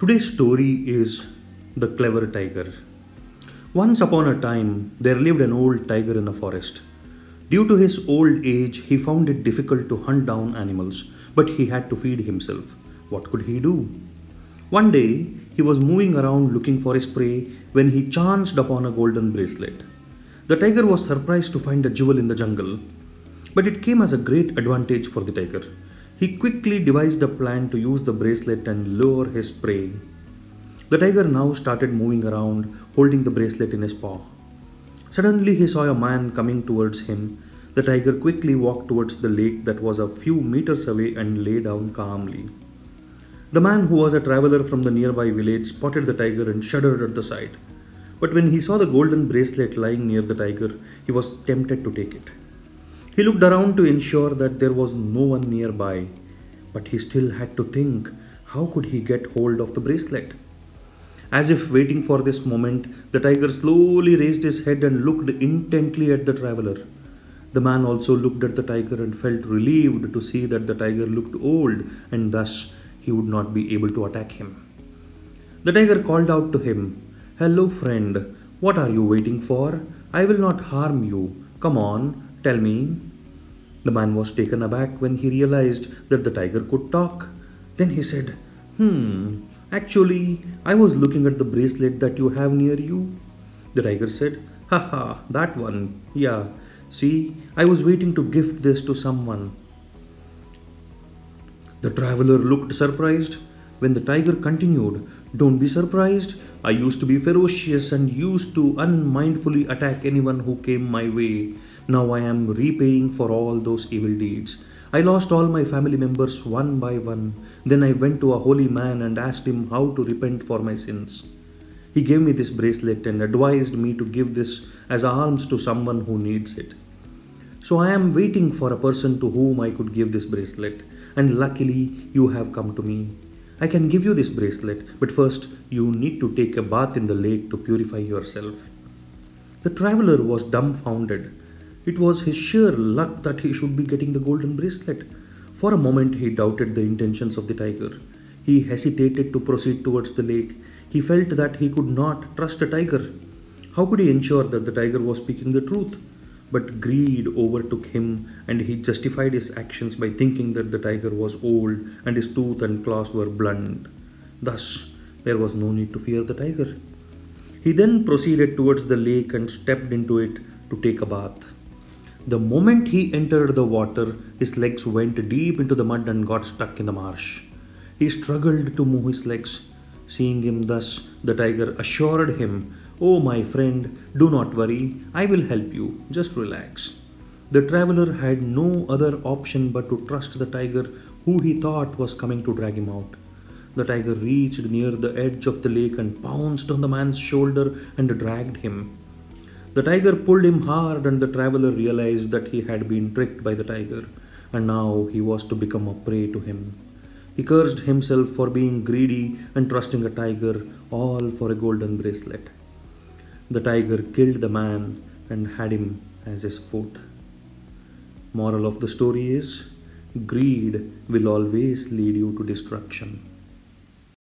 Today's story is The Clever Tiger. Once upon a time, there lived an old tiger in a forest. Due to his old age, he found it difficult to hunt down animals, but he had to feed himself. What could he do? One day, he was moving around looking for his prey when he chanced upon a golden bracelet. The tiger was surprised to find a jewel in the jungle, but it came as a great advantage for the tiger. He quickly devised a plan to use the bracelet and lure his prey. The tiger now started moving around, holding the bracelet in his paw. Suddenly, he saw a man coming towards him. The tiger quickly walked towards the lake that was a few meters away and lay down calmly. The man, who was a traveler from the nearby village, spotted the tiger and shuddered at the sight. But when he saw the golden bracelet lying near the tiger, he was tempted to take it. He looked around to ensure that there was no one nearby, but he still had to think, how could he get hold of the bracelet? As if waiting for this moment, the tiger slowly raised his head and looked intently at the traveler. The man also looked at the tiger and felt relieved to see that the tiger looked old and thus he would not be able to attack him. The tiger called out to him, "Hello, friend, what are you waiting for? I will not harm you. Come on, tell me." The man was taken aback when he realized that the tiger could talk. Then he said, Actually, I was looking at the bracelet that you have near you." The tiger said, "Haha, that one. Yeah, see, I was waiting to gift this to someone." The traveler looked surprised. When the tiger continued, "Don't be surprised. I used to be ferocious and used to unmindfully attack anyone who came my way. Now I am repaying for all those evil deeds. I lost all my family members one by one. Then I went to a holy man and asked him how to repent for my sins. He gave me this bracelet and advised me to give this as alms to someone who needs it. So I am waiting for a person to whom I could give this bracelet, and luckily you have come to me. I can give you this bracelet, but first you need to take a bath in the lake to purify yourself." The traveler was dumbfounded. It was his sheer luck that he should be getting the golden bracelet. For a moment he doubted the intentions of the tiger. He hesitated to proceed towards the lake. He felt that he could not trust a tiger. How could he ensure that the tiger was speaking the truth? But greed overtook him and he justified his actions by thinking that the tiger was old and his tooth and claws were blunt. Thus, there was no need to fear the tiger. He then proceeded towards the lake and stepped into it to take a bath. The moment he entered the water, his legs went deep into the mud and got stuck in the marsh. He struggled to move his legs. Seeing him thus, the tiger assured him, "Oh, my friend, do not worry. I will help you. Just relax." The traveler had no other option but to trust the tiger, who he thought was coming to drag him out. The tiger reached near the edge of the lake and pounced on the man's shoulder and dragged him. The tiger pulled him hard and the traveler realized that he had been tricked by the tiger and now he was to become a prey to him. He cursed himself for being greedy and trusting a tiger, all for a golden bracelet. The tiger killed the man and had him as his food. Moral of the story is, greed will always lead you to destruction.